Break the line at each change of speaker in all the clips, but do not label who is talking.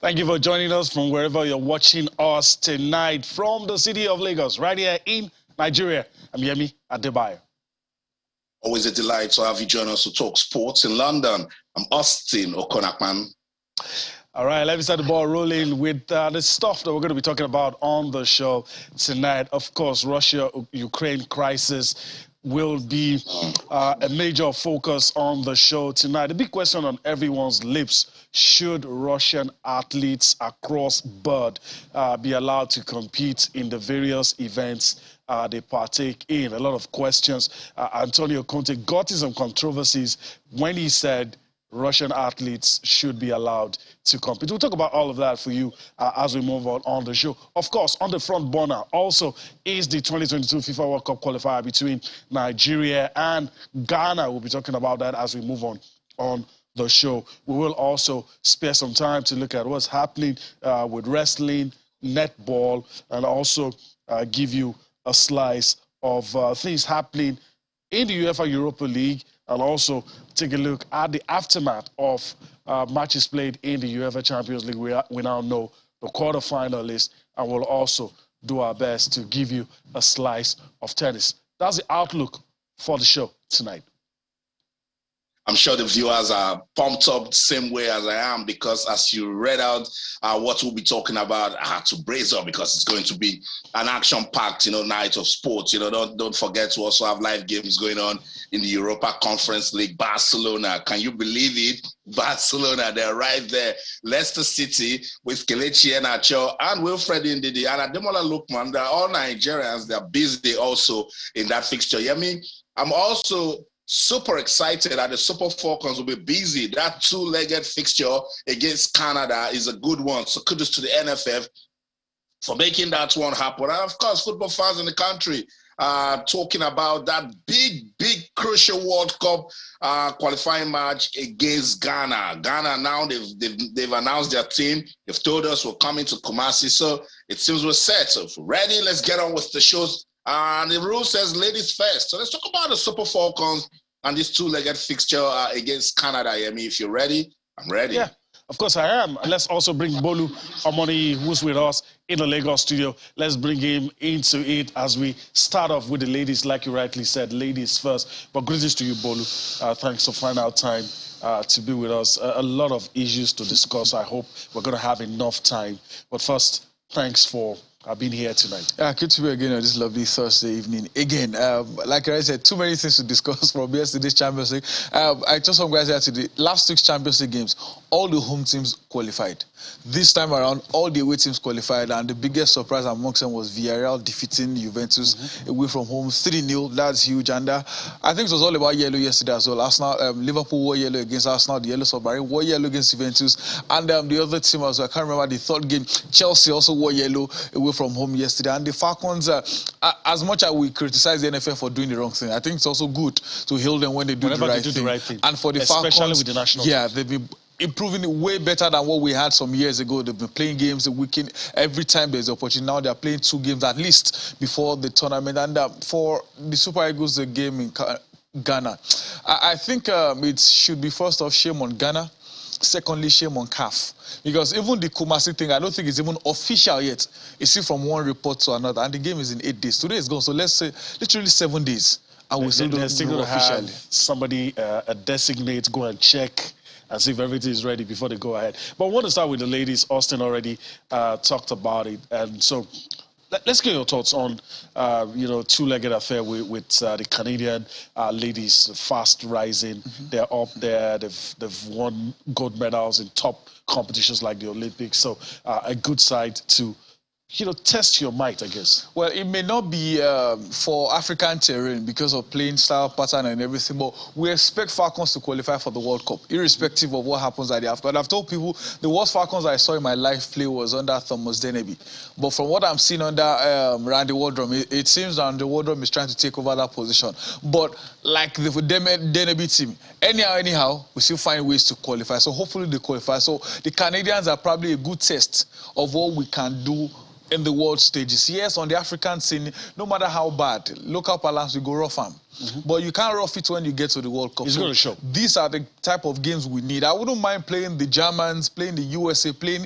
Thank you for joining us from wherever you're watching us tonight from the city of Lagos, right here in Nigeria. I'm Yemi Adebayo.
Always a delight to have you join us to talk sports in London. I'm Austin Okonakman.
All right, let me start the ball rolling with the stuff that we're going to be talking about on the show tonight. Of course, Russia-Ukraine crisis will be a major focus on the show tonight. The big question on everyone's lips: should Russian athletes across board be allowed to compete in the various events they partake in? A lot of questions. Antonio Conte got in some controversies when he said Russian athletes should be allowed to compete. We'll talk about all of that for you as we move on the show. Of course, on the front burner also is the 2022 FIFA World Cup qualifier between Nigeria and Ghana. We'll be talking about that as we move on the show. We will also spare some time to look at what's happening with wrestling, netball, and also give you a slice of things happening in the UEFA Europa League, and also take a look at the aftermath of matches played in the UEFA Champions League. We now know the quarterfinalists, and we'll also do our best to give you a slice of tennis. That's the outlook for the show tonight.
I'm sure the viewers are pumped up the same way as I am, because as you read out what we'll be talking about, I had to brace up because it's going to be an action-packed, night of sports. Don't forget to also have live games going on in the Europa Conference League. Barcelona, can you believe it? Barcelona, they're right there. Leicester City with Kelechi Iheanacho and Wilfred Ndidi and Ademola Lookman. They're all Nigerians. They're busy also in that fixture. I'm also super excited that the Super Falcons will be busy. That two-legged fixture against Canada is a good one. So kudos to the NFF for making that one happen. And of course, football fans in the country talking about that big, crucial World Cup qualifying match against Ghana. Ghana now, they've announced their team. They've told us we're coming to Kumasi. So it seems we're set. So if we're ready, let's get on with the shows. And the rule says ladies first. So let's talk about the Super Falcons and this two-legged fixture against Canada. Yemi, if you're ready, I'm ready.
Yeah, of course I am. Let's also bring Bolu Omoni, who's with us in the Lagos studio. Let's bring him into it as we start off with the ladies, like you rightly said, ladies first. But greetings to you, Bolu. Thanks for finding out time to be with us. A lot of issues to discuss. I hope we're going to have enough time. But first, thanks for being here tonight.
Good to be again on this lovely Thursday evening. Again, like I said, too many things to discuss from yesterday's Champions League. I told some guys here today, last week's Champions League games, all the home teams qualified. This time around, all the away teams qualified, and the biggest surprise amongst them was Villarreal defeating Juventus away from home 3-0. That's huge. And I think it was all about yellow yesterday as well. Arsenal, Liverpool wore yellow against Arsenal, the Yellow Submarine wore yellow against Juventus, and the other team as well, I can't remember the third game, Chelsea also wore yellow away from home yesterday. And the Falcons, as much as we criticize the NFL for doing the wrong thing, I think it's also good to hail them when they do, the right, thing. And for the
especially
Falcons,
with the national
team. They've been improving it way better than what we had some years ago. They've been playing games a weekend every time there's an opportunity. Now they're playing 2 games at least before the tournament. And for the Super Eagles, the game in Ghana, I think it should be first off shame on Ghana. Secondly, shame on CAF. Because even the Kumasi thing, I don't think it's even official yet. It's still from one report to another. And the game is in 8 days. Today is gone. So let's say literally 7 days. And we still don't know officially.
Somebody, a designate, go and check and see if everything is ready before they go ahead. But I want to start with the ladies. Austin already talked about it. And so let's get your thoughts on, two-legged affair with the Canadian ladies, fast rising. They're up there. They've won gold medals in top competitions like the Olympics. So a good side to test your might, I guess.
Well, it may not be for African terrain because of playing style, pattern, and everything, but we expect Falcons to qualify for the World Cup, irrespective of what happens at the AFCON. I've told people the worst Falcons I saw in my life play was under Thomas Deneby. But from what I'm seeing under Randy Waldrum, it seems Randy Waldrum is trying to take over that position. But like the Deneby team, anyhow, we still find ways to qualify. So hopefully they qualify. So the Canadians are probably a good test of what we can do in the world stages. Yes, on the African scene, no matter how bad, local balance will go rough am. But you can't rough it when you get to the World Cup.
It's going to show.
These are the type of games we need. I wouldn't mind playing the Germans, playing the USA, playing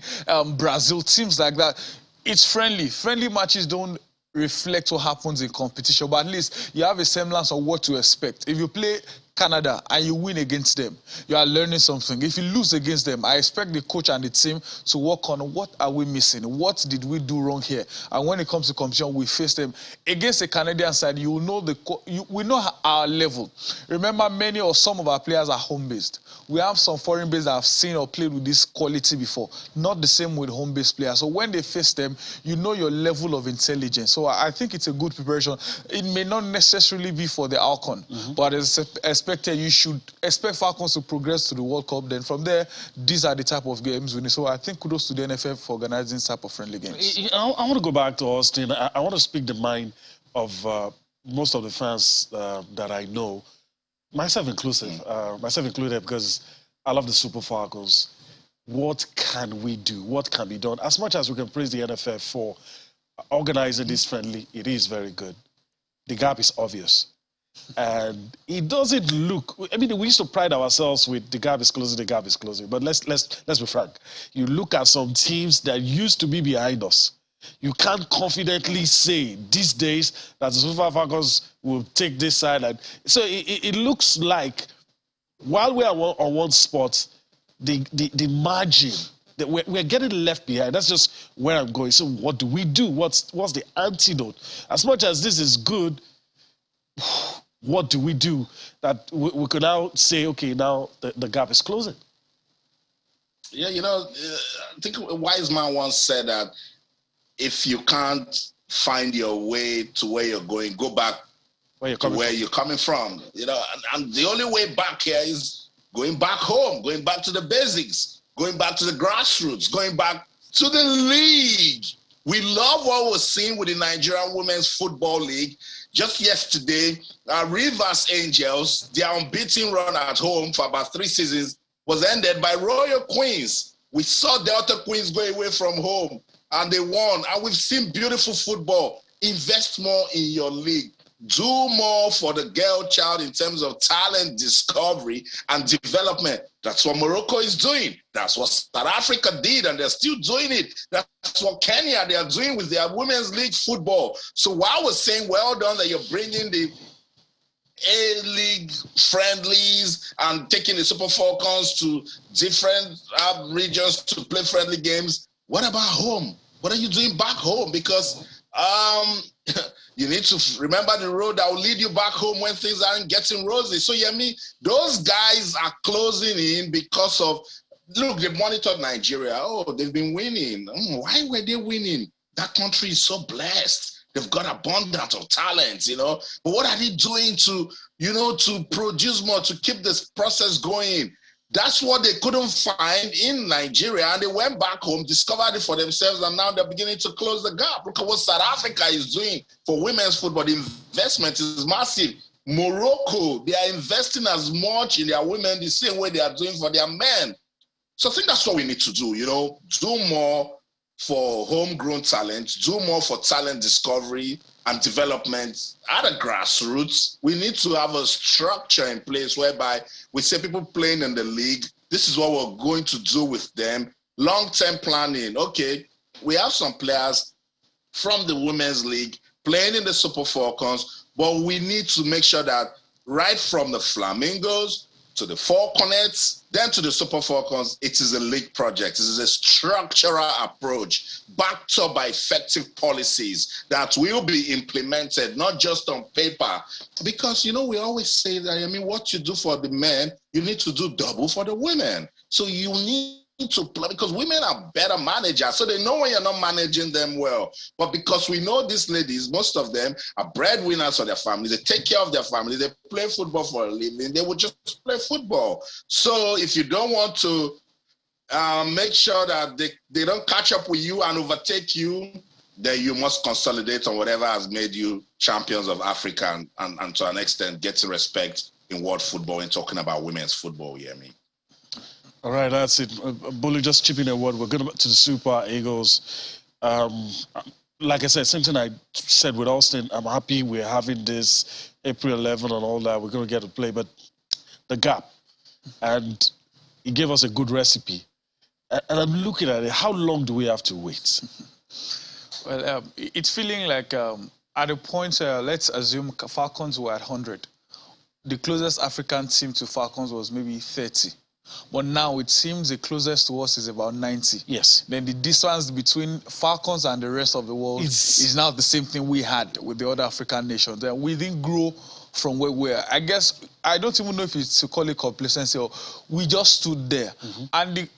Brazil, teams like that. It's friendly. Friendly matches don't reflect what happens in competition, but at least you have a semblance of what to expect. If you play Canada and you win against them, you are learning something. If you lose against them, I expect the coach and the team to work on what are we missing, what did we do wrong here, and when it comes to competition, we face them against a Canadian side. You will know we know our level. Remember, many or some of our players are home-based. We have some foreign-based that have seen or played with this quality before. Not the same with home-based players. So when they face them, you know your level of intelligence. So I think it's a good preparation. It may not necessarily be for the Alcon, but as expected, you should expect Falcons to progress to the World Cup. Then from there, these are the type of games we need. So I think kudos to the NFF for organizing this type of friendly games.
I want to go back to Austin. I want to speak the mind of most of the fans that I know, myself inclusive, myself included, because I love the Super Falcons. What can we do? What can be done? As much as we can praise the NFF for organizing this friendly, it is very good. The gap is obvious. And it doesn't look, I mean, we used to pride ourselves with the gap is closing, the gap is closing. But let's be frank. You look at some teams that used to be behind us. You can't confidently say these days that the Super Falcons will take this side. And so it looks like while we are on one spot, the margin, we're getting left behind. That's just where I'm going. So what do we do? What's the antidote? As much as this is good, what do we do that we could now say, okay, now the gap is closing?
Yeah, I think a wise man once said that if you can't find your way to where you're going, go back to where you're coming from. And the only way back here is going back home, going back to the basics, going back to the grassroots, going back to the league. We love what we're seeing with the Nigerian Women's Football League. Just yesterday, Rivers Angels, their unbeaten run at home for about 3 seasons, was ended by Royal Queens. We saw Delta Queens go away from home, and they won. And we've seen beautiful football. Invest more in your league. Do more for the girl child in terms of talent discovery and development. That's what Morocco is doing. That's what South Africa did, and they're still doing it. That's what Kenya, they are doing with their women's league football. So while we're saying well done that you're bringing the A-League friendlies and taking the Super Falcons to different regions to play friendly games, what about home? What are you doing back home? Because you need to remember the road that will lead you back home when things aren't getting rosy. So, those guys are closing in because of, look, they've monitored Nigeria. Oh, they've been winning. Why were they winning? That country is so blessed. They've got abundance of talent, But what are they doing to produce more, to keep this process going? That's what they couldn't find in Nigeria, and they went back home, discovered it for themselves, and now they're beginning to close the gap. Look at what South Africa is doing for women's football. The investment is massive. Morocco, they are investing as much in their women the same way they are doing for their men. So I think that's what we need to do, do more for homegrown talent, do more for talent discovery and development at a grassroots. We need to have a structure in place whereby we say people playing in the league, this is what we're going to do with them. Long-term planning. Okay, we have some players from the Women's League playing in the Super Falcons, but we need to make sure that right from the Flamingos to the Falconets, then to the Super Falcons, it is a league project. It is a structural approach backed up by effective policies that will be implemented, not just on paper. Because, we always say that, what you do for the men, you need to do double for the women. So you need to play, because women are better managers, so they know when you're not managing them well. But because we know these ladies, most of them are breadwinners for their families, they take care of their families, they play football for a living, they will just play football. So if you don't want to make sure that they don't catch up with you and overtake you, then you must consolidate on whatever has made you champions of Africa and to an extent getting respect in world football and talking about women's football, All
right, that's it. Bully, just chipping a word. We're going to the Super Eagles. Like I said, same thing I said with Austin. I'm happy we're having this April 11 and all that. We're going to get to play, but the gap, and he gave us a good recipe. And I'm looking at it. How long do we have to wait?
Well, it's feeling like at a point, let's assume Falcons were at 100. The closest African team to Falcons was maybe 30. But now it seems the closest to us is about 90.
Yes.
Then the distance between Falcons and the rest of the world is now the same thing we had with the other African nations. Then we didn't grow from where we were. I guess, I don't even know if it's to call it complacency or we just stood there. And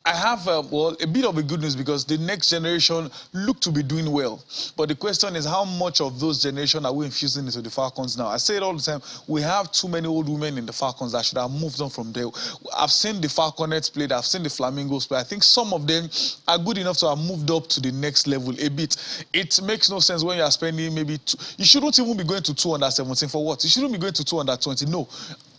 I have, well, a bit of a good news because the next generation look to be doing well. But the question is, how much of those generation are we infusing into the Falcons now? I say it all the time, we have too many old women in the Falcons that should have moved on from there. I've seen the Falconets play, I've seen the Flamingos play. I think some of them are good enough to have moved up to the next level a bit. It makes no sense when you are spending maybe you shouldn't even be going to 2 under 17 for what? You shouldn't be going to 2 under 20. No.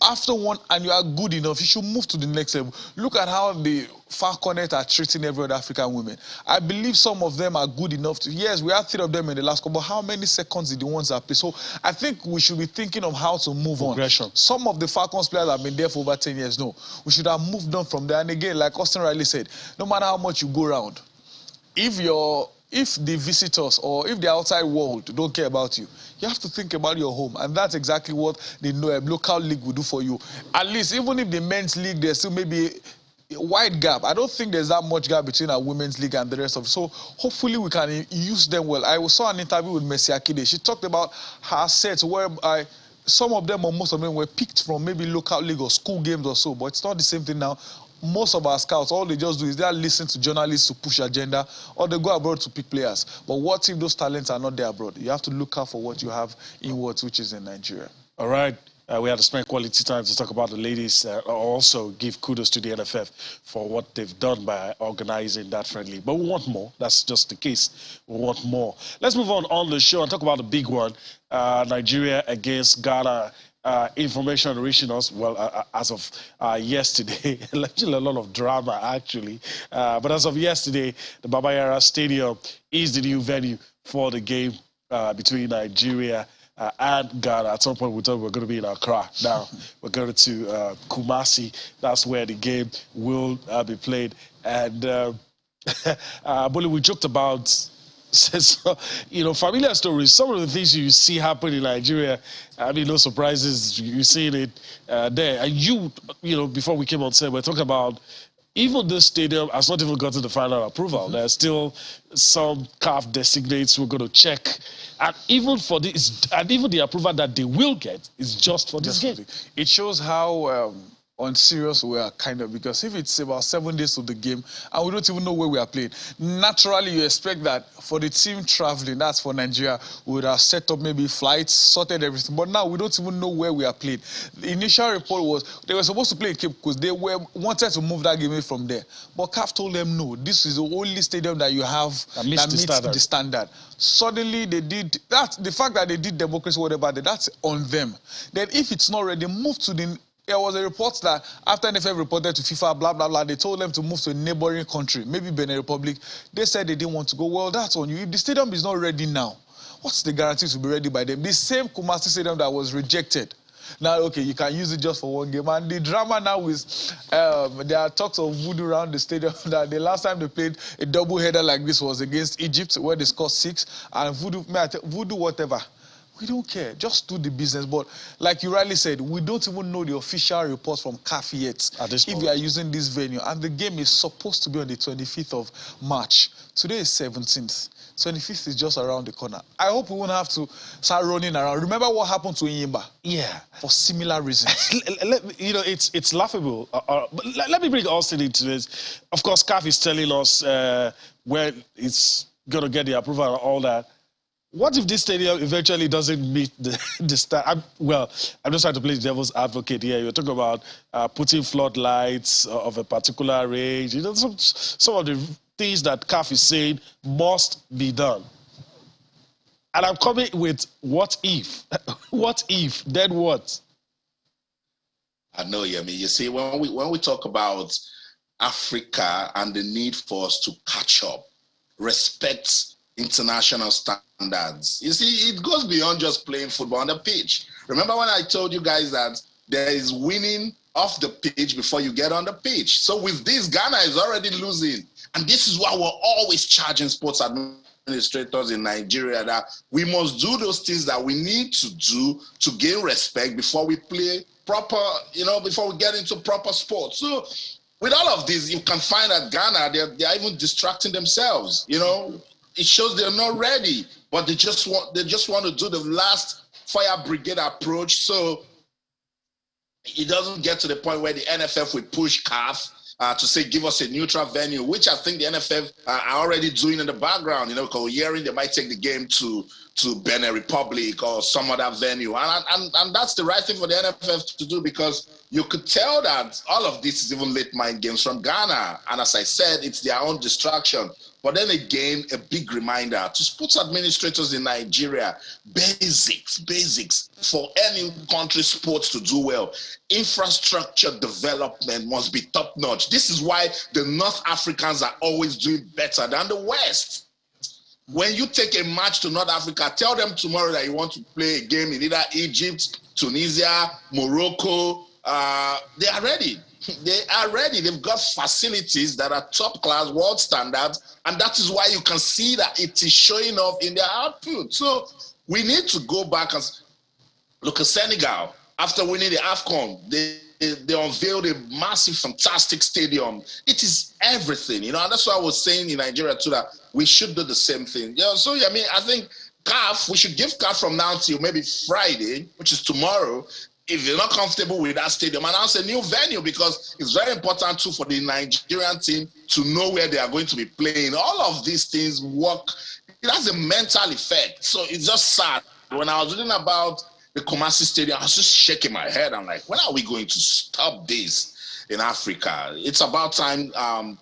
After one and you are good enough, you should move to the next level. Look at how the Falconet are treating every other African women. I believe some of them are good enough to, yes, we had 3 of them in the last couple, but how many seconds did the ones that play? So I think we should be thinking of how to move
Progression.
on. Some of the Falcons players have been there for over 10 years. No, we should have moved on from there. And again, like Austin Riley said, no matter how much you go around, if the visitors or if the outside world don't care about you, you have to think about your home. And that's exactly what the local league will do for you. At least, even if the men's league, there's still maybe a wide gap. I don't think there's that much gap between our women's league and the rest of it. So hopefully we can use them well. I saw an interview with Mercy Akide. She talked about her sets where some of them or most of them were picked from maybe local league or school games or so. But it's not the same thing now. Most of our scouts, all they just do is they listen to journalists to push agenda, or they go abroad to pick players. But what if those talents are not there abroad? You have to look out for what you have inwards, which is in Nigeria.
All right. We had to spend quality time to talk about the ladies. Also give kudos to the NFF for what they've done by organizing that friendly. But we want more. That's just the case. We want more. Let's move on the show and talk about the big one. Nigeria against Ghana. Information reaching us, well, as of yesterday, a lot of drama actually, but as of yesterday, the Baba Yara Stadium is the new venue for the game between Nigeria and Ghana. At some point we thought we were going to be in Accra. Now we're going to Kumasi. That's where the game will be played. And Bully, we joked about so, familiar stories. Some of the things you see happen in Nigeria, I mean, no surprises. You've seen it there. And before we came on set, we're talking about even this stadium has not even gotten the final approval. There's still some CAF designates we're going to check. And even for this, and even the approval that they will get is just for this game.
It shows how unserious we are, kind of, because if it's about 7 days to the game and we don't even know where we are playing, naturally you expect that for the team traveling, that's for Nigeria, we would have set up maybe flights, sorted everything, but now we don't even know where we are playing. The initial report was they were supposed to play in Cape Coast. They wanted to move that game away from there, but CAF told them no, this is the only stadium that you have that meets the standard. Suddenly they did that. The fact that they did democracy, whatever, that's on them. Then if it's not ready, move to the. There was a report that after NFF reported to FIFA, blah, blah, blah, they told them to move to a neighboring country, maybe Benin Republic. They said they didn't want to go. Well, that's on you. If the stadium is not ready now, what's the guarantee to be ready by them? The same Kumasi stadium that was rejected. Now, okay, you can use it just for one game. And the drama now is there are talks of voodoo around the stadium that the last time they played a double header like this was against Egypt, where they scored 6, and voodoo whatever. We don't care. Just do the business. But like you rightly said, we don't even know the official reports from CAF yet if we are using this venue. And the game is supposed to be on the 25th of March. Today is 17th. 25th is just around the corner. I hope we won't have to start running around. Remember what happened to Inyimba?
Yeah.
For similar reasons.
It's laughable. But let me bring Austin into this. Of course, CAF is telling us when it's going to get the approval and all that. What if this stadium eventually doesn't meet the standard? I'm just trying to play the devil's advocate here. You're talking about putting floodlights of a particular range. Some of the things that CAF is saying must be done. And I'm coming with what if? What if? Then what?
I know, Yemi. You see, when we talk about Africa and the need for us to catch up, respects international standards. You see, it goes beyond just playing football on the pitch. Remember when I told you guys that there is winning off the pitch before you get on the pitch? So with this, Ghana is already losing. And this is why we're always charging sports administrators in Nigeria that we must do those things that we need to do to gain respect before we play proper, before we get into proper sports. So with all of this, you can find that Ghana, they're even distracting themselves. It shows they're not ready, but they just want to do the last fire brigade approach. So it doesn't get to the point where the NFF will push CAF to say, give us a neutral venue, which I think the NFF are already doing in the background, because we're hearing they might take the game to Benin Republic or some other venue. And that's the right thing for the NFF to do, because you could tell that all of this is even late mind games from Ghana. And as I said, it's their own distraction. But then again, a big reminder to sports administrators in Nigeria, basics for any country sports to do well. Infrastructure development must be top notch. This is why the North Africans are always doing better than the West. When you take a match to North Africa, tell them tomorrow that you want to play a game in either Egypt, Tunisia, Morocco. They are ready. They are ready. They've got facilities that are top class, world standards, and that is why you can see that it is showing off in their output. So we need to go back and look at Senegal. After winning the AFCON, they unveiled a massive, fantastic stadium. It is everything, and that's why I was saying in Nigeria too that we should do the same thing. So I think CAF, we should give CAF from now till maybe Friday, which is tomorrow. If you're not comfortable with that stadium, announce a new venue, because it's very important too for the Nigerian team to know where they are going to be playing. All of these things work. It has a mental effect. So it's just sad. When I was reading about the Kumasi Stadium, I was just shaking my head. I'm like, when are we going to stop this in Africa? It's about time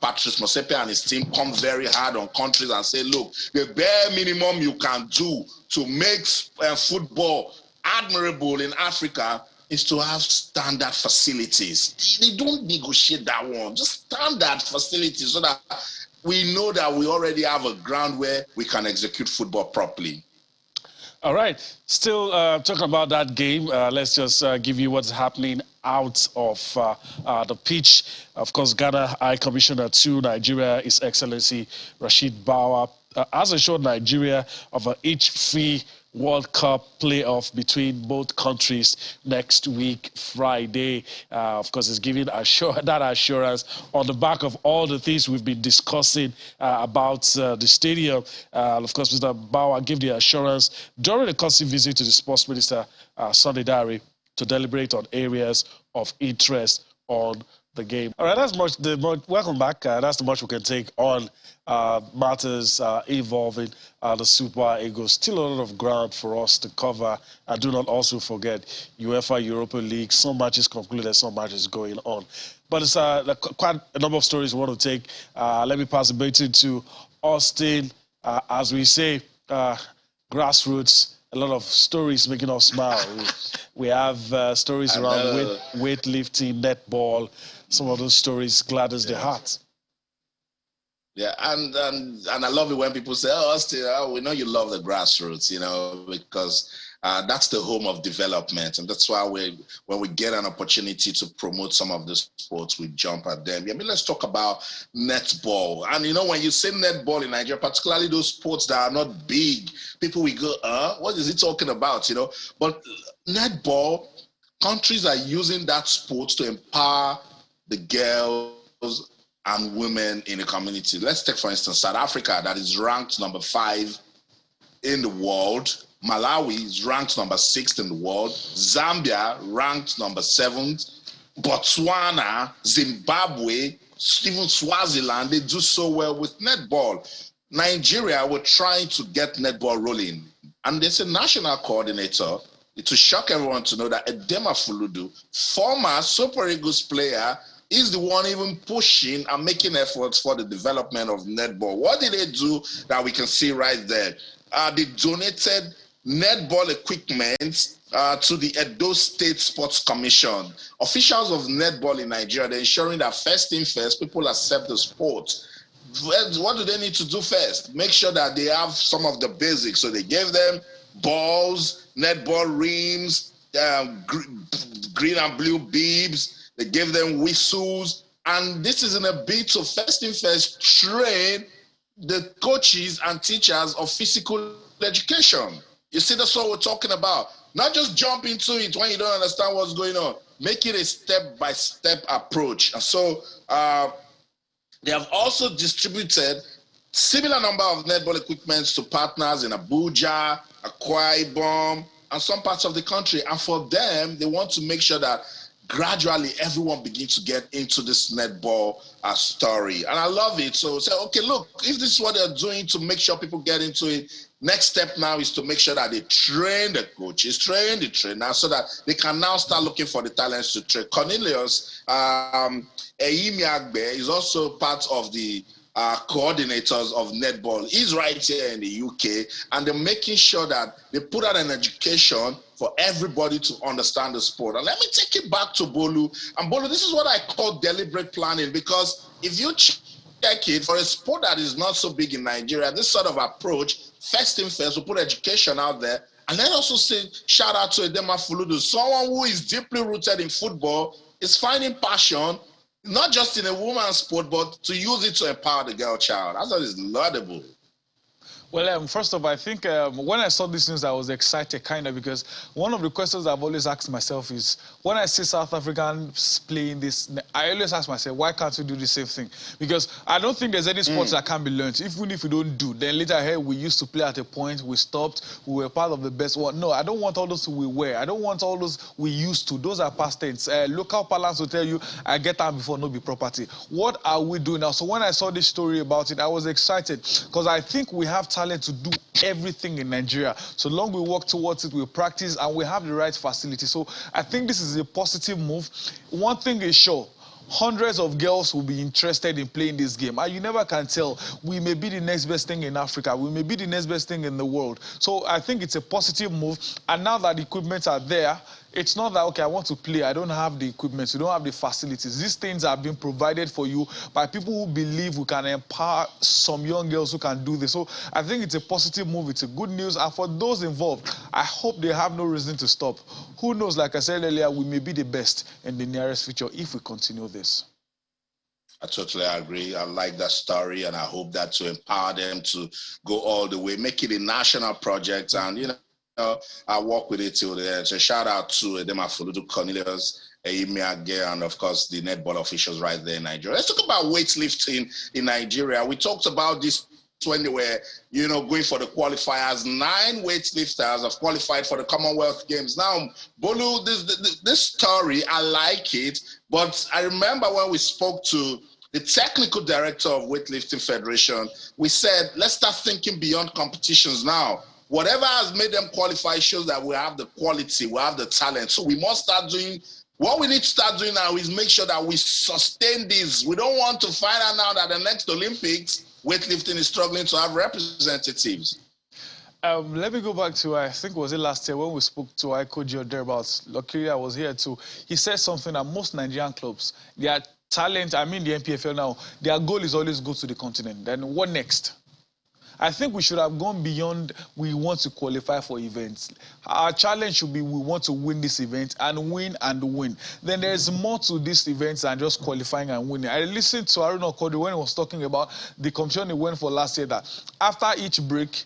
Patrice Motsepe and his team come very hard on countries and say, look, the bare minimum you can do to make football admirable in Africa is to have standard facilities. They don't negotiate that one. Just standard facilities so that we know that we already have a ground where we can execute football properly.
All right. Still talking about that game, let's just give you what's happening out of the pitch. Of course, Ghana High Commissioner to Nigeria, His Excellency Rashid Bawa, has assured Nigeria of each free World Cup playoff between both countries next week, Friday. Of course, it's giving that assurance on the back of all the things we've been discussing about the stadium. Of course, Mr. Bawa gave the assurance during a constant visit to the Sports Minister, Sunday Dare, to deliberate on areas of interest on the game. All right, that's welcome back. That's the much we can take on matters involving the Super Eagles. Still a lot of ground for us to cover. And do not also forget UEFA Europa League. Some matches concluded, some matches going on. But it's quite a number of stories we want to take. Let me pass the baton to Austin. As we say, grassroots, a lot of stories making us smile. We have stories around weightlifting, netball. Some of those stories gladdens the heart.
Yeah, and I love it when people say, "Oh, Austin, we know you love the grassroots," because that's the home of development, and that's why when we get an opportunity to promote some of the sports, we jump at them. Let's talk about netball. And when you say netball in Nigeria, particularly those sports that are not big, people will go, what is he talking about? But netball, countries are using that sport to empower the girls and women in the community. Let's take, for instance, South Africa, that is ranked number 5 in the world. Malawi is ranked number 6 in the world. Zambia ranked number 7th. Botswana, Zimbabwe, even Swaziland, they do so well with netball. Nigeria, we're trying to get netball rolling. And there's a national coordinator. It will shock everyone to know that Edema Fuludu, former Super Eagles player, is the one even pushing and making efforts for the development of netball. What did they do that we can see right there? They donated netball equipment to the Edo State Sports Commission. Officials of netball in Nigeria, they're ensuring that first thing first, people accept the sport. what do they need to do first? Make sure that they have some of the basics. So they gave them balls, netball rims, green and blue bibs. They gave them whistles. And this is in a bid to first thing first train the coaches and teachers of physical education. You see, that's what we're talking about. Not just jump into it when you don't understand what's going on. Make it a step-by-step approach. And so they have also distributed similar number of netball equipments to partners in Abuja, Akwa Ibom, and some parts of the country. And for them, they want to make sure that gradually everyone begins to get into this netball story. And I love it. So say, okay, look, if this is what they're doing to make sure people get into it, next step now is to make sure that they train the coaches, train the trainers, so that they can now start looking for the talents to train. Cornelius Eyimi Agbe is also part of the coordinators of netball. He's right here in the UK, and they're making sure that they put out an education for everybody to understand the sport. And let me take it back to Bolu. And Bolu, this is what I call deliberate planning, because if you check it, for a sport that is not so big in Nigeria, this sort of approach, first thing first, we put education out there. And then also say, shout out to Edema Fuludu, someone who is deeply rooted in football, is finding passion, not just in a woman's sport, but to use it to empower the girl child. I thought it's laudable.
Well, first of all, I think when I saw this news, I was excited, kind of, because one of the questions I've always asked myself is, when I see South Africans playing this, I always ask myself, why can't we do the same thing? Because I don't think there's any sports that can be learned. Even if we don't do, then later, hey, we used to play at a point, we stopped, we were part of the best one. No, I don't want all those we were. I don't want all those we used to. Those are past tense. Local parlance will tell you, I get out before no be property. What are we doing now? So when I saw this story about it, I was excited, because I think we have talent to do everything in Nigeria. So long we work towards it, we practice, and we have the right facility. So I think this is a positive move. One thing is sure, hundreds of girls will be interested in playing this game. And you never can tell. We may be the next best thing in Africa. We may be the next best thing in the world. So I think it's a positive move. And now that the equipment are there, it's not that, okay, I want to play, I don't have the equipment, you don't have the facilities. These things are being provided for you by people who believe we can empower some young girls who can do this. So I think it's a positive move, it's a good news. And for those involved, I hope they have no reason to stop. Who knows, like I said earlier, we may be the best in the nearest future if we continue this.
I totally agree. I like that story, and I hope that to empower them to go all the way, make it a national project, and, you know, I work with it till the end. So shout out to Edema Fuludu, Cornelius Eyimi Agbe, and of course the netball officials right there in Nigeria. Let's talk about weightlifting in Nigeria. We talked about this when they were, you know, going for the qualifiers. 9 weightlifters have qualified for the Commonwealth Games. Now, Bolu, this story, I like it, but I remember when we spoke to the technical director of Weightlifting Federation, we said, let's start thinking beyond competitions now. Whatever has made them qualify shows that we have the quality, we have the talent. So we must start doing, what we need to start doing now is make sure that we sustain this. We don't want to find out now that the next Olympics, weightlifting is struggling to have representatives.
Let me go back to, I think was it last year when we spoke to Aiko Gio thereabouts. Luckily, I was here too. He said something that most Nigerian clubs, their talent, I mean the NPFL now, their goal is always go to the continent. Then what next? I think we should have gone beyond we want to qualify for events. Our challenge should be we want to win this event and win and win. Then there's more to these events than just qualifying and winning. I listened to Arun Okodi when he was talking about the competition he went for last year, that after each break,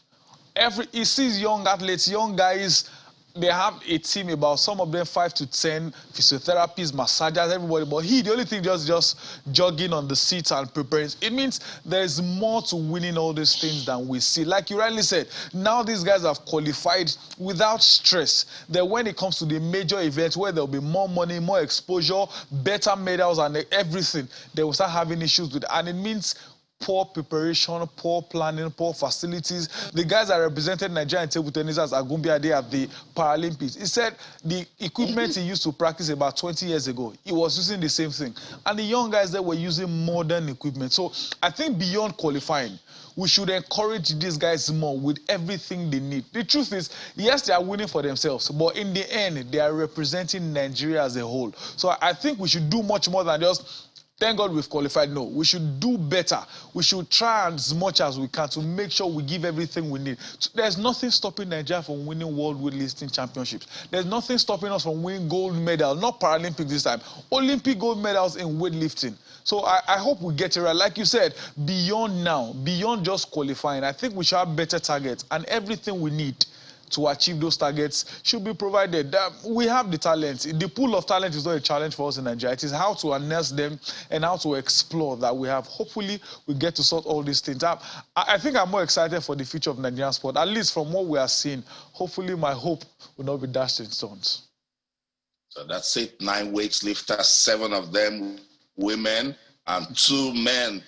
he sees young athletes, young guys, they have a team, about some of them 5 to 10 physiotherapists, massagers, everybody. But the only thing just jogging on the seats and preparing. It means there's more to winning all these things than we see. Like you rightly said, now these guys have qualified without stress. Then when it comes to the major events where there'll be more money, more exposure, better medals and everything, they will start having issues with it. And it means poor preparation, poor planning, poor facilities. The guys that represented Nigeria in table tennis as Agumbiade at the Paralympics, he said the equipment he used to practice about 20 years ago, he was using the same thing. And the young guys there were using modern equipment. So I think beyond qualifying, we should encourage these guys more with everything they need. The truth is, yes, they are winning for themselves, but in the end, they are representing Nigeria as a whole. So I think we should do much more than just thank God we've qualified. No, we should do better. We should try as much as we can to make sure we give everything we need. There's nothing stopping Nigeria from winning World Weightlifting Championships. There's nothing stopping us from winning gold medals, not Paralympics this time, Olympic gold medals in weightlifting. So I hope we get it right. Like you said, beyond now, beyond just qualifying, I think we should have better targets, and everything we need to achieve those targets should be provided. We have the talent. The pool of talent is not a challenge for us in Nigeria. It is how to harness them and how to explore that we have. Hopefully, we get to sort all these things out. I think I'm more excited for the future of Nigerian sport, at least from what we are seeing. Hopefully, my hope will not be dashed in stones.
So that's it. 9 weightlifters, 7 of them women and 2 men.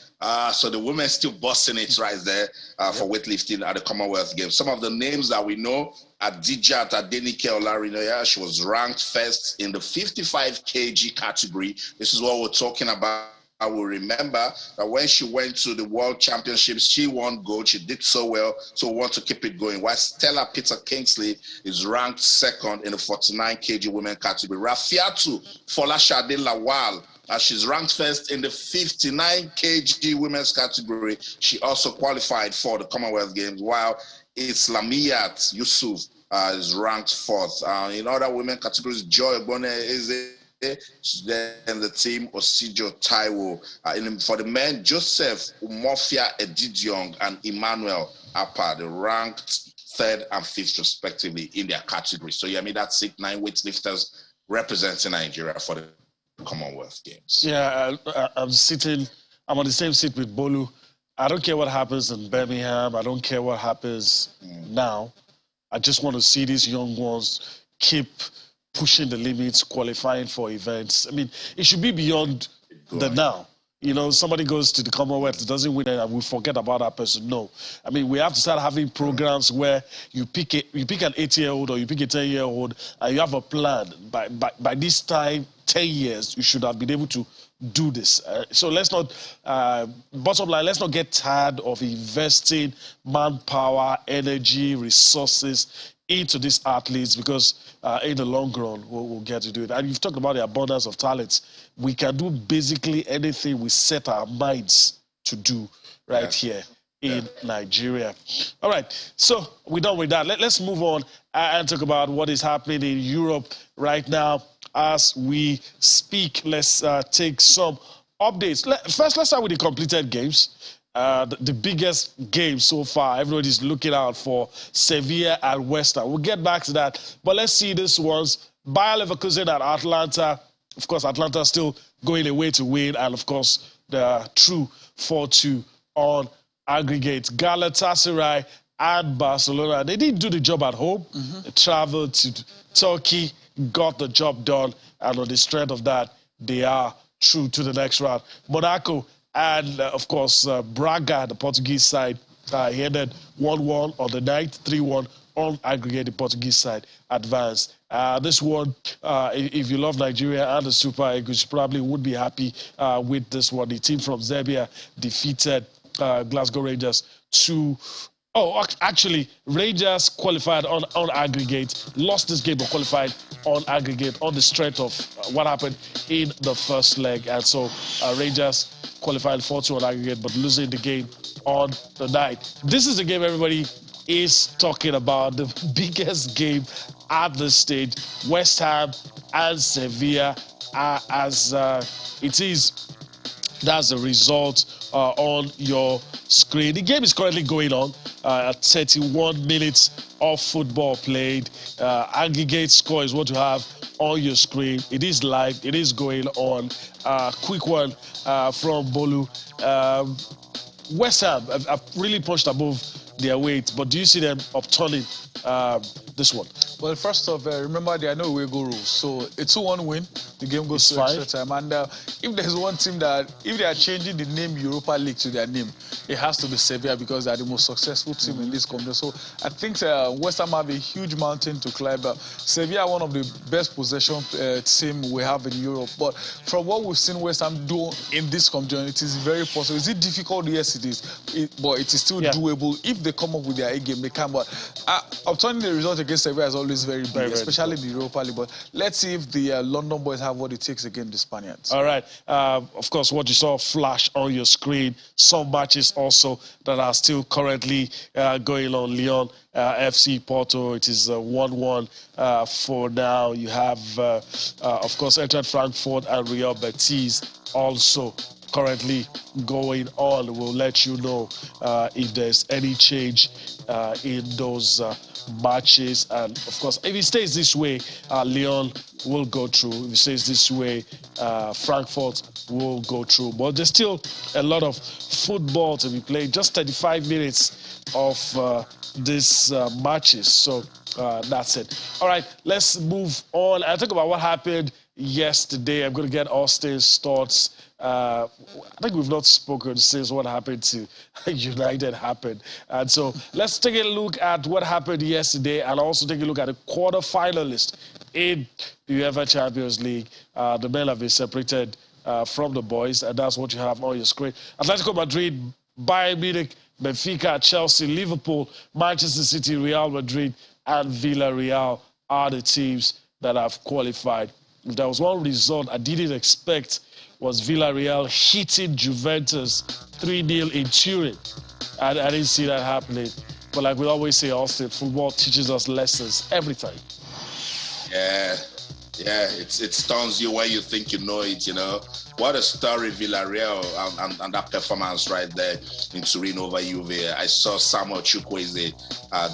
So the women still busting it right there for weightlifting at the Commonwealth Games. Some of the names that we know are Dijat Adenike Olarinoya. She was ranked first in the 55 kg category. This is what we're talking about. I will remember that when she went to the World Championships, she won gold. She did so well, so we want to keep it going. While Stella Peter Kingsley is ranked second in the 49 kg women category. Rafiatu Folashade Lawal, she's ranked first in the 59 kg women's category. She also qualified for the Commonwealth Games, while Islamiyat Yusuf is ranked 4th. In other women categories, Joy Bone is then the team Osijo Taiwo. For the men, Joseph Umofia Edidiong and Emmanuel Appa, they ranked 3rd and 5th respectively in their category. So yeah, I mean that's 9 weightlifters representing Nigeria for the Commonwealth Games.
Yeah, I'm on the same seat with Bolu. I don't care what happens in Birmingham. I don't care what happens now. I just want to see these young ones keep pushing the limits, qualifying for events. I mean, it should be beyond the now. You know, somebody goes to the Commonwealth, doesn't win it, and we forget about that person. No. I mean, we have to start having programs where you pick an 8-year-old or you pick a 10-year-old, and you have a plan. By this time, 10 years, you should have been able to do this. So let's not, bottom line, let's not get tired of investing manpower, energy, resources into these athletes, because in the long run, we'll get to do it. And you've talked about the abundance of talents. We can do basically anything we set our minds to do here in Nigeria. All right, so we're done with that. Let's move on and talk about what is happening in Europe right now as we speak. Let's take some updates. First, let's start with the completed games. The biggest game so far. Everybody's looking out for Sevilla and West Ham. We'll get back to that. But let's see this one's Bayer Leverkusen at Atlanta. Of course, Atlanta still going away to win. And, of course, the true 4-2 on aggregate. Galatasaray and Barcelona. They didn't do the job at home. They traveled to Turkey, got the job done. And on the strength of that, they are through to the next round. Monaco and, of course, Braga, the Portuguese side, headed 1-1 on the night, 3-1 on aggregate. The Portuguese side advanced. This one, if you love Nigeria and the Super Eagles, you probably would be happy with this one. The team from Serbia defeated Glasgow Rangers actually, Rangers qualified on aggregate, lost this game but qualified on aggregate on the strength of what happened in the first leg. And so Rangers qualified 4-2 on aggregate but losing the game on the night. This is the game everybody is talking about, the biggest game at this stage. West Ham and Sevilla as it is. That's the result on your screen. The game is currently going on at 31 minutes of football played. Aggregate score is what you have on your screen. It is live. It is going on. Quick one from Bolu. West Ham have really pushed above their weight, but do you see them upturning this one?
Well, first off, remember there are no away goal rules. So a 2-1 win, the game goes to extra time. And if there's one team that, if they are changing the name Europa League to their name, it has to be Sevilla, because they are the most successful team in this competition. So I think West Ham have a huge mountain to climb. Sevilla are one of the best possession team we have in Europe. But from what we've seen West Ham do in this competition, it is very possible. Is it difficult? Yes, it is. But it is still doable. If they come up with their A game, they can. But obtaining the result against Sevilla is always very big,
Very, very
especially in
difficult.
the Europa League. But let's see if the London boys have what it takes against the Spaniards.
All right. Of course, what you saw flash on your screen, some matches also that are still currently going on. Lyon, FC Porto, it is 1-1 for now. You have, of course, Eintracht Frankfurt and Real Betis also currently going on. We'll let you know if there's any change in those matches. And of course, if it stays this way, Lyon will go through. If it stays this way, Frankfurt will go through. But there's still a lot of football to be played. Just 35 minutes of these matches. So that's it. All right, let's move on. I'll talk about what happened yesterday. I'm going to get Austin's thoughts. I think we've not spoken since what happened to United happened. And so let's take a look at what happened yesterday and also take a look at the quarter-finalist in the UEFA Champions League. The men have been separated from the boys, and that's what you have on your screen. Atletico Madrid, Bayern Munich, Benfica, Chelsea, Liverpool, Manchester City, Real Madrid, and Villarreal are the teams that have qualified. If there was one result I didn't expect was Villarreal hitting Juventus 3-0 in Turin. I didn't see that happening. But like we always say, Austin, football teaches us lessons every time.
Yeah, it stuns you when you think you know it, you know. What a story, Villarreal, and that performance right there in Turin over Juve. I saw Samuel Chukwueze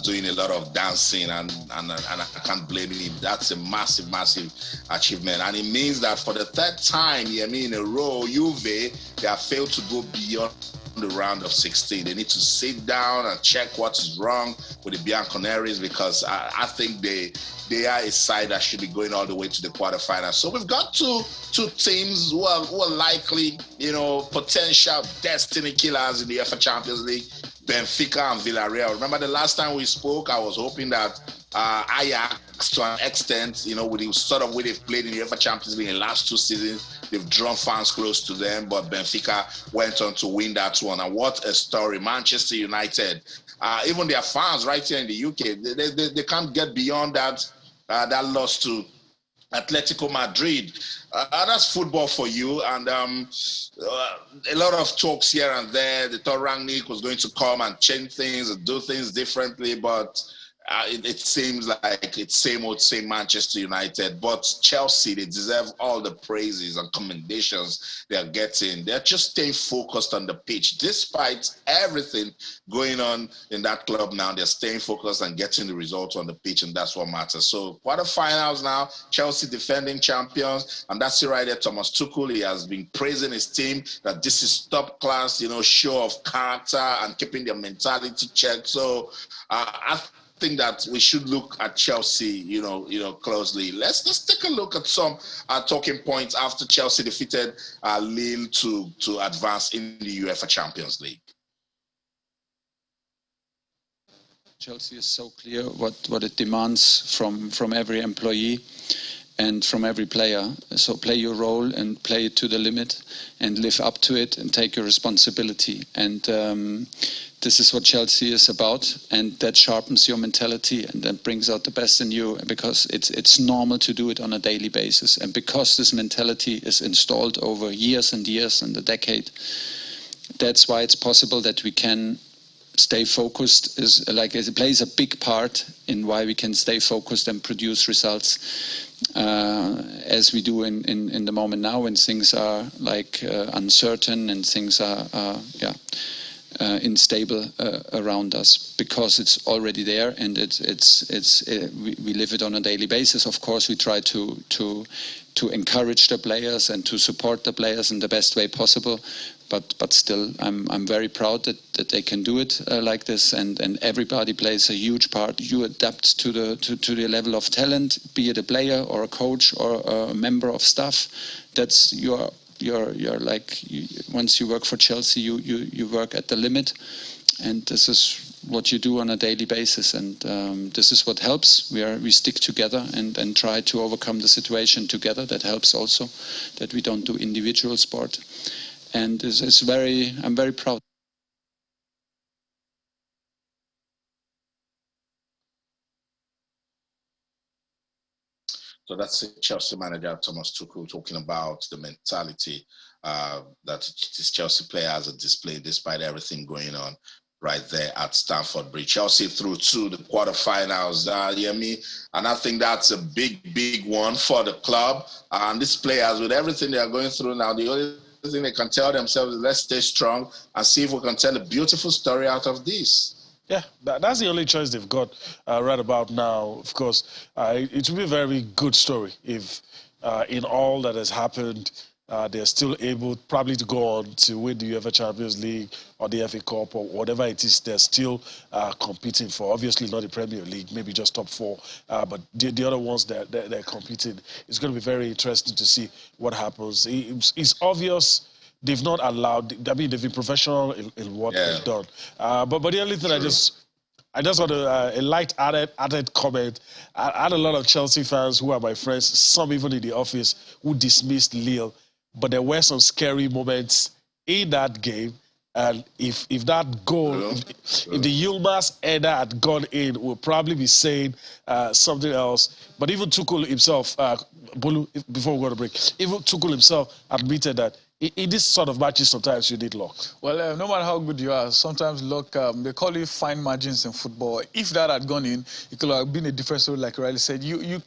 doing a lot of dancing, and I can't blame him. That's a massive, massive achievement. And it means that for the third time, in a row, Juve, they have failed to go beyond the round of 16. They need to sit down and check what is wrong with the Bianconeri, because I think they are a side that should be going all the way to the quarterfinals. So we've got two teams who are likely, potential destiny killers in the UEFA Champions League, Benfica and Villarreal. Remember the last time we spoke, I was hoping that Ajax, to an extent, with the sort of way they've played in the UEFA Champions League in the last 2 seasons, they've drawn fans close to them, but Benfica went on to win that one. And what a story. Manchester United, even their fans right here in the UK, they can't get beyond that loss to Atletico Madrid. That's football for you. And a lot of talks here and there. They thought Rangnick was going to come and change things and do things differently, but it seems like it's same old, same Manchester United. But Chelsea, they deserve all the praises and commendations they are getting. They're just staying focused on the pitch. Despite everything going on in that club now, they're staying focused and getting the results on the pitch, and that's what matters. So quarterfinals now, Chelsea defending champions, and that's it right there. Thomas Tuchel, he has been praising his team that this is top class, show of character and keeping their mentality checked. So I think that we should look at Chelsea, closely. Let's take a look at some talking points after Chelsea defeated Lille to advance in the UEFA Champions League.
Chelsea is so clear what it demands from every employee and from every player. So play your role and play it to the limit and live up to it and take your responsibility. And this is what Chelsea is about, and that sharpens your mentality and that brings out the best in you, because it's normal to do it on a daily basis. And because this mentality is installed over years and years and a decade, that's why it's possible that we can stay focused. It plays a big part in why we can stay focused and produce results as we do in the moment now, when things are uncertain and things are unstable around us, because it's already there and we live it on a daily basis. Of course, we try to encourage the players and to support the players in the best way possible. But still, I'm very proud that they can do it like this, and everybody plays a huge part. You adapt to the level of talent, be it a player or a coach or a member of staff. That's once you work for Chelsea, you work at the limit, and this is what you do on a daily basis, and this is what helps. We stick together and try to overcome the situation together. That helps also, that we don't do individual sport. And I'm very proud.
So that's Chelsea manager Thomas Tuchel talking about the mentality that his Chelsea players are displaying despite everything going on right there at Stamford Bridge. Chelsea through to the quarterfinals, Yemi, and I think that's a big one for the club. And these players, with everything they are going through now, the only thing they can tell themselves is let's stay strong and see if we can tell a beautiful story out of this.
Yeah, that's the only choice they've got right about now. Of course, it will be a very good story if in all that has happened, they're still able probably to go on to win the UEFA Champions League or the FA Cup or whatever it is they're still competing for. Obviously not the Premier League, maybe just top four, but the other ones they're competing. It's going to be very interesting to see what happens. It's obvious they've not allowed, I mean, they've been professional in what they've done. But the only thing I just want a light added comment. I had a lot of Chelsea fans who are my friends, some even in the office, who dismissed Lille. But there were some scary moments in that game. And if that goal, if the Yilmaz header had gone in, we'll probably be saying something else. But even Tuchel himself, Bolu, before we go to break, even Tuchel himself admitted that in this sort of matches, sometimes you need luck.
Well, no matter how good you are, sometimes luck, they call it fine margins in football. If that had gone in, it could have been a different story, like Riley said. You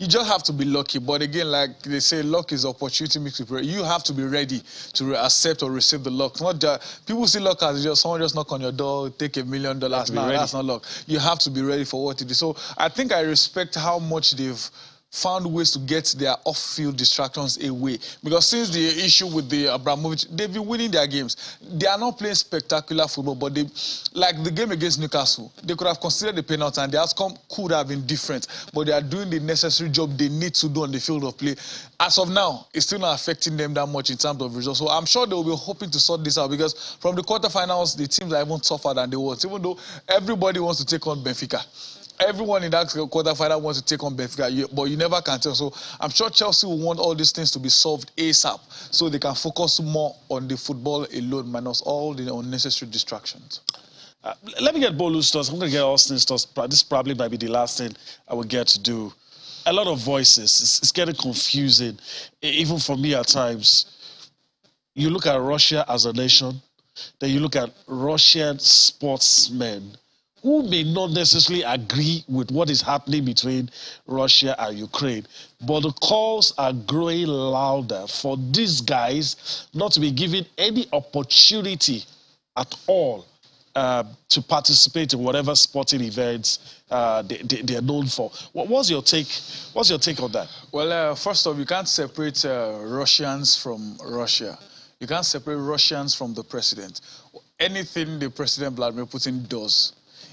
just have to be lucky. But again, like they say, luck is opportunity mixed with prayer. You have to be ready to accept or receive the luck. Not just, people see luck as just someone just knock on your door, take $1 million. No, that's not luck. You have to be ready for what it is. So I think I respect how much they've found ways to get their off-field distractions away. Because since the issue with the Abramovich, they've been winning their games. They are not playing spectacular football, but they, like the game against Newcastle, they could have considered the penalty and the outcome could have been different. But they are doing the necessary job they need to do on the field of play. As of now, it's still not affecting them that much in terms of results. So I'm sure they will be hoping to sort this out, because from the quarterfinals, the teams are even tougher than they were. Even though everybody wants to take on Benfica. Everyone in that quarterfinal wants to take on Benfica, but you never can tell. So I'm sure Chelsea will want all these things to be solved ASAP, so they can focus more on the football alone, minus all the unnecessary distractions.
Let me get Bolu's thoughts. I'm going to get Austin's thoughts. This probably might be the last thing I will get to do. A lot of voices. It's getting confusing, even for me at times. You look at Russia as a nation, then you look at Russian sportsmen who may not necessarily agree with what is happening between Russia and Ukraine. But the calls are growing louder for these guys not to be given any opportunity at all to participate in whatever sporting events they are known for. What's your take? What's your take on that?
Well, first off, you can't separate Russians from Russia. You can't separate Russians from the president. Anything the President Vladimir Putin does,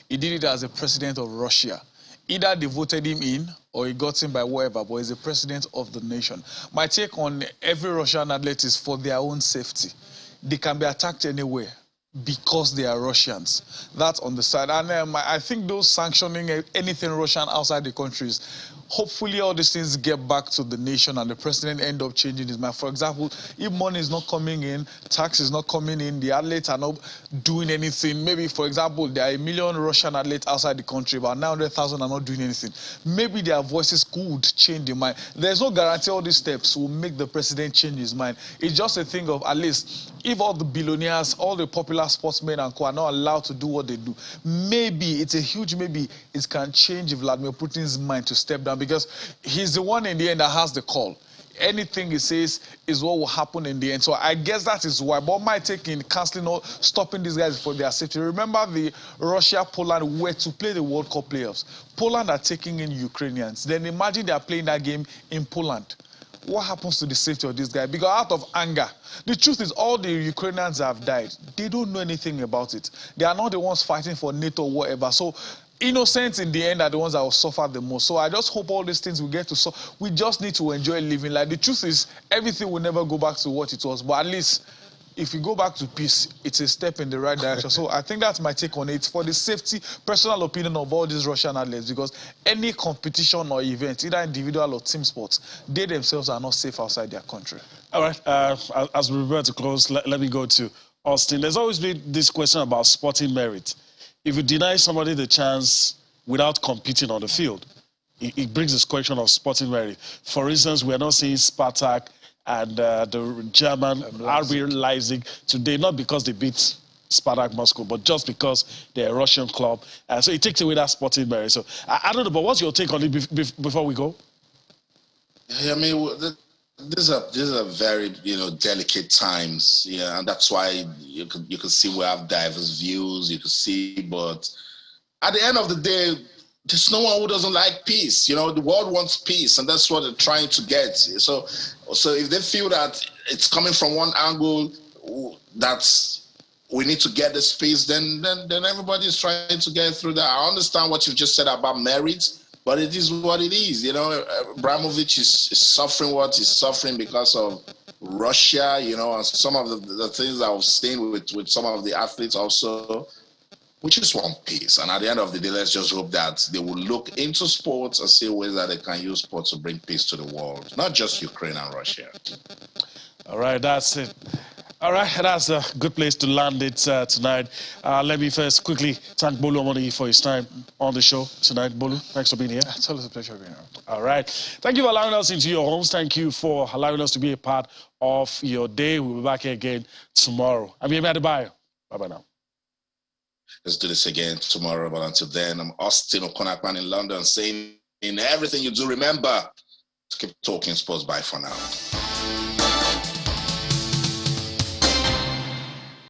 he did it as a president of Russia. Either they voted him in or he got in by whatever, but he's the president of the nation. My take on every Russian athlete is for their own safety. They can be attacked anywhere because they are Russians. That's on the side. And I think those sanctioning anything Russian outside the countries, hopefully all these things get back to the nation and the president end up changing his mind. For example, if money is not coming in, tax is not coming in, the athletes are not doing anything. Maybe, for example, there are 1 million Russian athletes outside the country, but 900,000 are not doing anything. Maybe their voices could change their mind. There's no guarantee all these steps will make the president change his mind. It's just a thing of, at least, if all the billionaires, all the popular sportsmen and co are not allowed to do what they do, maybe, it's a huge maybe, it can change Vladimir Putin's mind to step down, because he's the one in the end that has the call. Anything he says is what will happen in the end. So I guess that is why. But my take in cancelling or stopping these guys for their safety. Remember, the Russia-Poland were to play the World Cup playoffs. Poland are taking in Ukrainians. Then imagine they are playing that game in Poland. What happens to the safety of this guy? Because out of anger, the truth is all the Ukrainians have died. They don't know anything about it. They are not the ones fighting for NATO or whatever. So innocents in the end are the ones that will suffer the most. So I just hope all these things we get to solve. We just need to enjoy living. Like, the truth is, everything will never go back to what it was. But at least, if we go back to peace, it's a step in the right direction. So I think that's my take on it. For the safety, personal opinion of all these Russian athletes, because any competition or event, either individual or team sports, they themselves are not safe outside their country.
All right, as we prepare to close, let me go to Austin. There's always been this question about sporting merit. If you deny somebody the chance without competing on the field, it brings this question of sporting merit. For instance, we are not seeing Spartak and the German RB Leipzig today, not because they beat Spartak Moscow, but just because they're a Russian club. And so it takes away that sporting merit. So I don't know, but what's your take on it before we go?
I mean, these are very delicate times, yeah, and that's why you can see we have diverse views. You can see, but at the end of the day, there's no one who doesn't like peace. The world wants peace, and that's what they're trying to get. So if they feel that it's coming from one angle, that's we need to get this peace, then everybody is trying to get through that. I understand what you just said about merit, but it is what it is. Abramovich is suffering what he's suffering because of Russia, and some of the things I've seen with some of the athletes also. We just want peace. And at the end of the day, let's just hope that they will look into sports and see ways that they can use sports to bring peace to the world, not just Ukraine and Russia.
All right, that's it. All right, that's a good place to land it tonight. Let me first quickly thank Bolu Omoni for his time on the show tonight. Bolu, thanks for being here.
It's always a pleasure being here.
All right. Thank you for allowing us into your homes. Thank you for allowing us to be a part of your day. We'll be back here again tomorrow. I'm Yemi Adebayo. Bye-bye now.
Let's do this again tomorrow. But until then, I'm Austin Okonakman in London saying, in everything you do, remember to keep talking sports. Bye for now.